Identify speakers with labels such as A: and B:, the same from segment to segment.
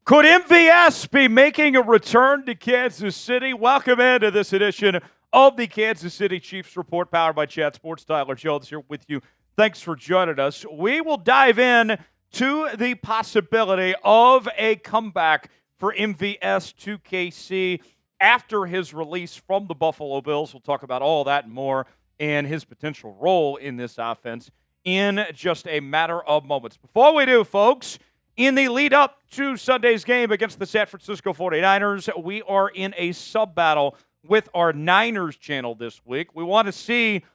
A: Could MVS be making a return to Kansas City? Welcome into this edition of the Kansas City Chiefs Report, powered by Chat Sports. Tyler Jones here with you. Thanks for joining us. We will dive in to the possibility of a comeback for MVS to KC after his release from the Buffalo Bills. We'll talk about all that and more and his potential role in this offense in just a matter of moments. Before we do, folks, in the lead up to Sunday's game against the San Francisco 49ers, we are in a sub-battle with our Niners channel this week. We want to see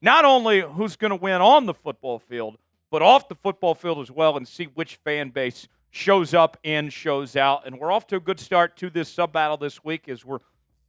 A: not only who's going to win on the football field, but off the football field as well, and see which fan base shows up and shows out. And we're off to a good start to this sub-battle this week as we're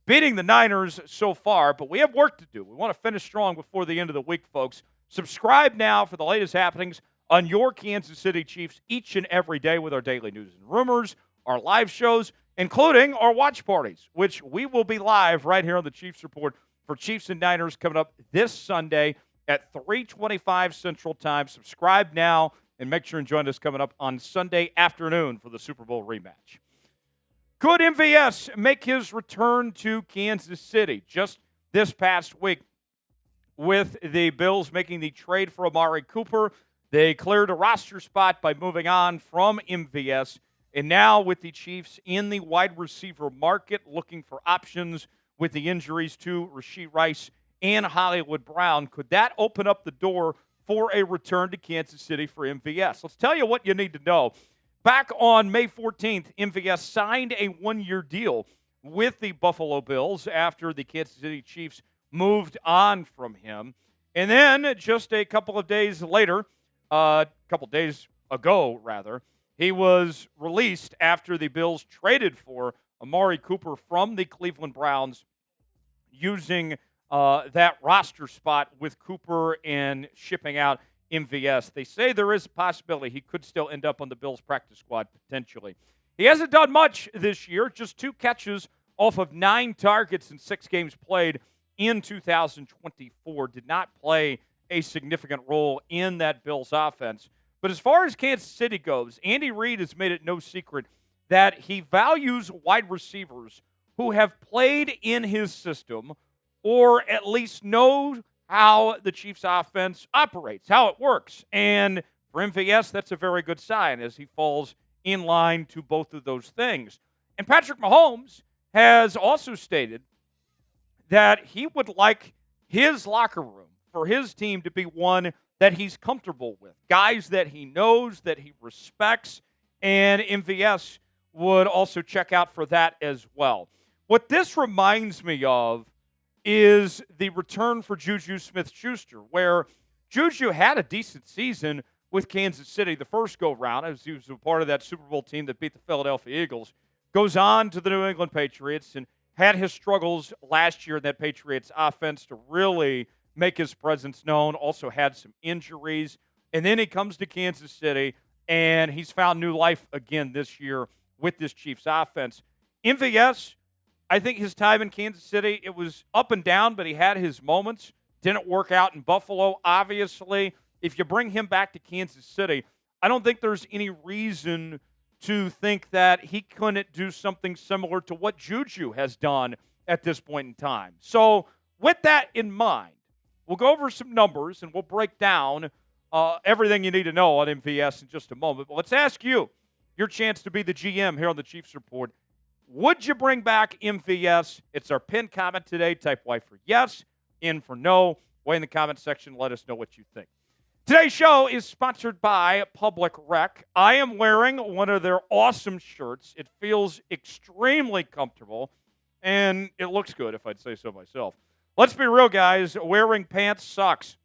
A: beating the Niners so far, but we have work to do. We want to finish strong before the end of the week, folks. Subscribe now for the latest happenings on your Kansas City Chiefs each and every day with our daily news and rumors, our live shows, including our watch parties, which we will be live right here on the Chiefs Report for Chiefs and Niners coming up this Sunday at 3:25 Central Time. Subscribe now and make sure and join us coming up on Sunday afternoon for the Super Bowl rematch. Could MVS make his return to Kansas City? Just this past week, with the Bills making the trade for Amari Cooper, they cleared a roster spot by moving on from MVS. And now with the Chiefs in the wide receiver market looking for options with the injuries to Rashee Rice and Hollywood Brown, could that open up the door for a return to Kansas City for MVS? Let's tell you what you need to know. Back on May 14th, MVS signed a one-year deal with the Buffalo Bills after the Kansas City Chiefs moved on from him. And then just a couple of days later, he was released after the Bills traded for Amari Cooper from the Cleveland Browns using that roster spot with Cooper and shipping out MVS. They say there is a possibility he could still end up on the Bills practice squad potentially. He hasn't done much this year, just 2 catches off of 9 targets in 6 games played in 2024. Did not play a significant role in that Bills offense. But as far as Kansas City goes, Andy Reid has made it no secret that he values wide receivers who have played in his system or at least know how the Chiefs offense operates, how it works. And for MVS, that's a very good sign as he falls in line to both of those things. And Patrick Mahomes has also stated that he would like his locker room for his team to be one that he's comfortable with, guys that he knows, that he respects, and MVS would also check out for that as well. What this reminds me of is the return for Juju Smith-Schuster, where Juju had a decent season with Kansas City the first go-round, as he was a part of that Super Bowl team that beat the Philadelphia Eagles, goes on to the New England Patriots and had his struggles last year in that Patriots offense to really make his presence known, also had some injuries. And then he comes to Kansas City, and he's found new life again this year with this Chiefs offense. MVS, I think his time in Kansas City, it was up and down, but he had his moments. Didn't work out in Buffalo, obviously. If you bring him back to Kansas City, I don't think there's any reason to think that he couldn't do something similar to what Juju has done at this point in time. So with that in mind, we'll go over some numbers, and we'll break down everything you need to know on MVS in just a moment. But let's ask you, your chance to be the GM here on the Chiefs Report. Would you bring back MVS? It's our pinned comment today. Type Y for yes, N for no. Way in the comment section. Let us know what you think. Today's show is sponsored by Public Rec. I am wearing one of their awesome shirts. It feels extremely comfortable, and it looks good, if I'd say so myself. Let's be real, guys. Wearing pants sucks.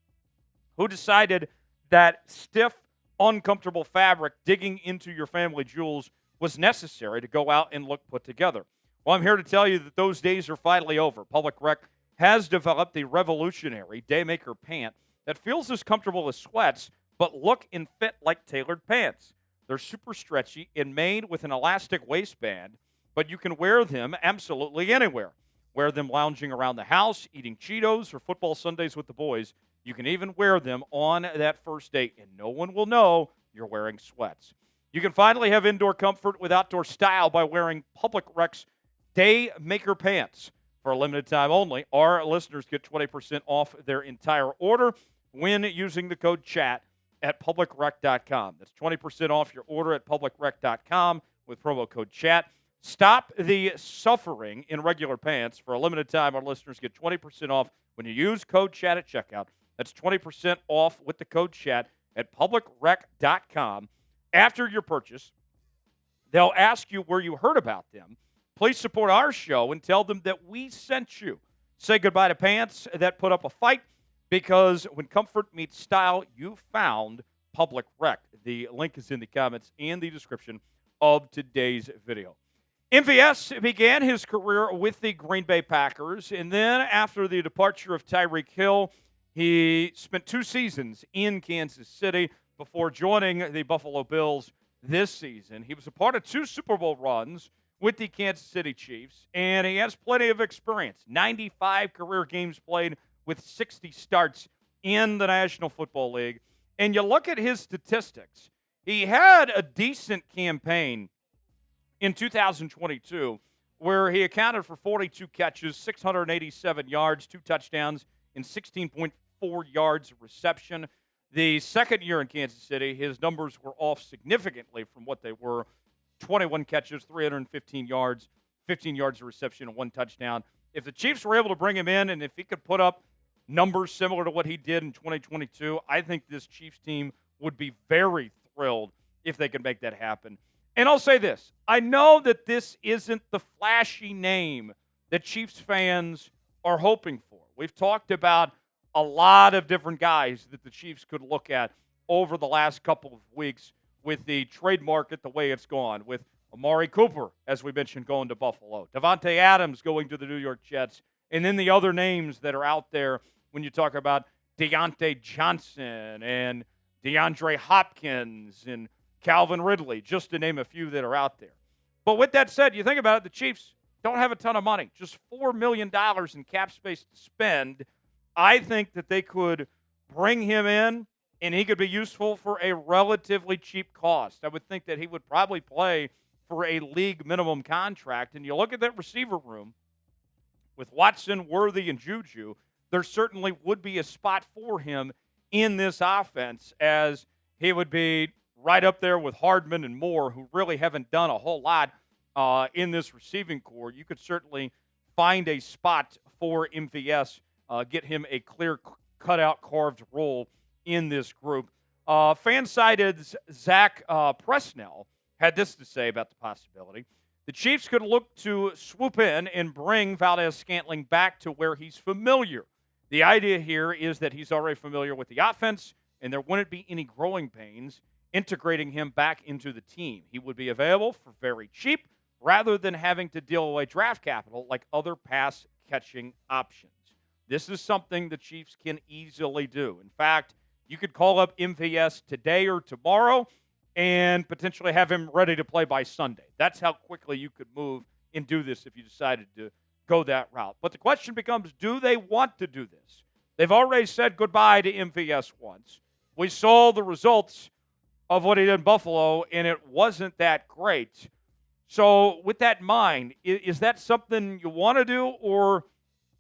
A: Who decided that stiff, uncomfortable fabric digging into your family jewels was necessary to go out and look put together? Well, I'm here to tell you that those days are finally over. Public Rec has developed the revolutionary Daymaker pant that feels as comfortable as sweats, but look and fit like tailored pants. They're super stretchy and made with an elastic waistband, but you can wear them absolutely anywhere. Wear them lounging around the house, eating Cheetos, or football Sundays with the boys. You can even wear them on that first date, and no one will know you're wearing sweats. You can finally have indoor comfort with outdoor style by wearing Public Rec's Day Maker Pants. For a limited time only, our listeners get 20% off their entire order when using the code CHAT at publicrec.com. That's 20% off your order at publicrec.com with promo code CHAT. Stop the suffering in regular pants. For a limited time, our listeners get 20% off when you use code CHAT at checkout. That's 20% off with the code CHAT at publicrec.com. After your purchase, they'll ask you where you heard about them. Please support our show and tell them that we sent you. Say goodbye to pants that put up a fight, because when comfort meets style, you found Public Rec. The link is in the comments and the description of today's video. MVS began his career with the Green Bay Packers, and then after the departure of Tyreek Hill, he spent 2 seasons in Kansas City before joining the Buffalo Bills this season. He was a part of 2 Super Bowl runs with the Kansas City Chiefs, and he has plenty of experience. 95 career games played with 60 starts in the National Football League. And you look at his statistics, he had a decent campaign in 2022 where he accounted for 42 catches, 687 yards, 2 touchdowns, and 16.4 yards of reception. The second year in Kansas City, his numbers were off significantly from what they were. 21 catches, 315 yards, 15 yards of reception, and 1 touchdown. If the Chiefs were able to bring him in, and if he could put up numbers similar to what he did in 2022, I think this Chiefs team would be very thrilled if they could make that happen. And I'll say this. I know that this isn't the flashy name that Chiefs fans are hoping for. We've talked about a lot of different guys that the Chiefs could look at over the last couple of weeks with the trade market the way it's gone, with Amari Cooper, as we mentioned, going to Buffalo, Davante Adams going to the New York Jets, and then the other names that are out there when you talk about Deontay Johnson and DeAndre Hopkins and Calvin Ridley, just to name a few that are out there. But with that said, you think about it, the Chiefs don't have a ton of money, just $4 million in cap space to spend. I think that they could bring him in, and he could be useful for a relatively cheap cost. I would think that he would probably play for a league minimum contract. And you look at that receiver room with Watson, Worthy, and Juju, there certainly would be a spot for him in this offense, as he would be right up there with Hardman and Moore, who really haven't done a whole lot in this receiving core. You could certainly find a spot for MVS, get him a clear cutout carved role in this group. Fan-sided Zach Presnell had this to say about the possibility. The Chiefs could look to swoop in and bring Valdes-Scantling back to where he's familiar. The idea here is that he's already familiar with the offense, and there wouldn't be any growing pains integrating him back into the team. He would be available for very cheap rather than having to deal away draft capital like other pass-catching options. This is something the Chiefs can easily do. In fact, you could call up MVS today or tomorrow and potentially have him ready to play by Sunday. That's how quickly you could move and do this if you decided to go that route. But the question becomes, do they want to do this? They've already said goodbye to MVS once. We saw the results of what he did in Buffalo, and it wasn't that great. So with that in mind, is that something you want to do? Or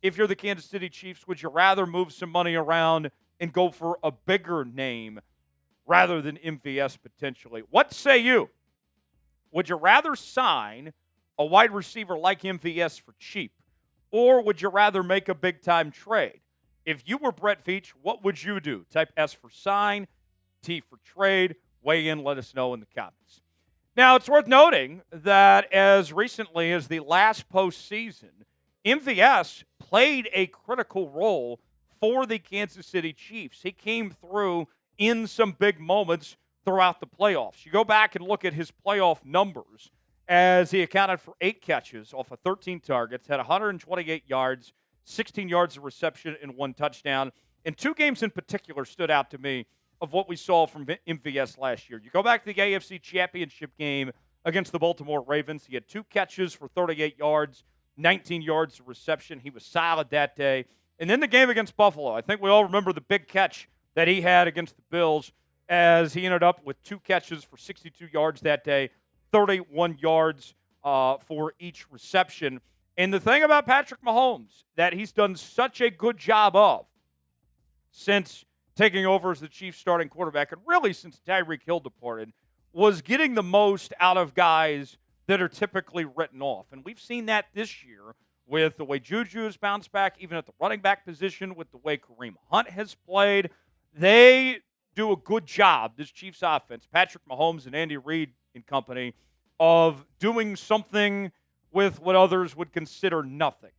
A: if you're the Kansas City Chiefs, would you rather move some money around and go for a bigger name rather than MVS potentially? What say you? Would you rather sign a wide receiver like MVS for cheap, or would you rather make a big-time trade? If you were Brett Veach, what would you do? Type S for sign, T for trade. Weigh in, let us know in the comments. Now, it's worth noting that as recently as the last postseason, MVS played a critical role for the Kansas City Chiefs. He came through in some big moments throughout the playoffs. You go back and look at his playoff numbers as he accounted for 8 catches off of 13 targets, had 128 yards, 16 yards of reception, and 1 touchdown. And 2 games in particular stood out to me of what we saw from MVS last year. You go back to the AFC Championship game against the Baltimore Ravens. He had 2 catches for 38 yards, 19 yards of reception. He was solid that day. And then the game against Buffalo. I think we all remember the big catch that he had against the Bills as he ended up with 2 catches for 62 yards that day, 31 yards for each reception. And the thing about Patrick Mahomes that he's done such a good job of since taking over as the Chiefs starting quarterback, and really since Tyreek Hill departed, was getting the most out of guys that are typically written off. And we've seen that this year with the way Juju has bounced back, even at the running back position, with the way Kareem Hunt has played. They do a good job, this Chiefs offense, Patrick Mahomes and Andy Reid and company, of doing something with what others would consider nothing.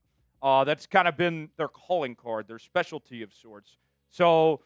A: That's kind of been their calling card, their specialty of sorts. So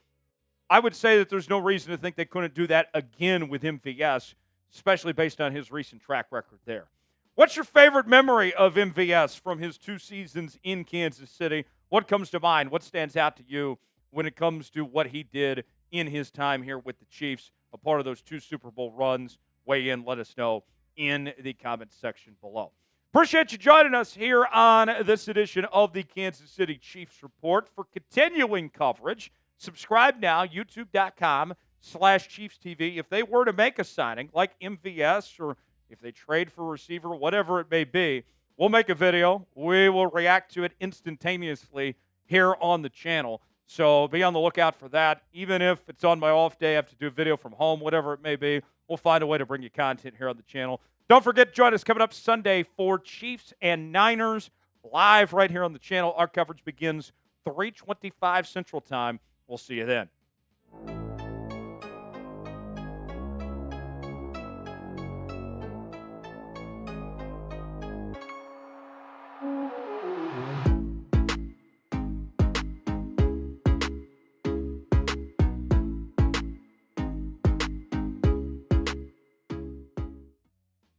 A: I would say that there's no reason to think they couldn't do that again with MVS, especially based on his recent track record there. What's your favorite memory of MVS from his 2 seasons in Kansas City? What comes to mind? What stands out to you when it comes to what he did in his time here with the Chiefs, a part of those 2 Super Bowl runs? Weigh in, let us know in the comments section below. Appreciate you joining us here on this edition of the Kansas City Chiefs Report. For continuing coverage, subscribe now, youtube.com/Chiefs TV. If they were to make a signing like MVS, or if they trade for a receiver, whatever it may be, we'll make a video. We will react to it instantaneously here on the channel. So be on the lookout for that. Even if it's on my off day, I have to do a video from home, whatever it may be, we'll find a way to bring you content here on the channel. Don't forget to join us coming up Sunday for Chiefs and Niners live right here on the channel. Our coverage begins 3:25 Central Time. We'll see you then.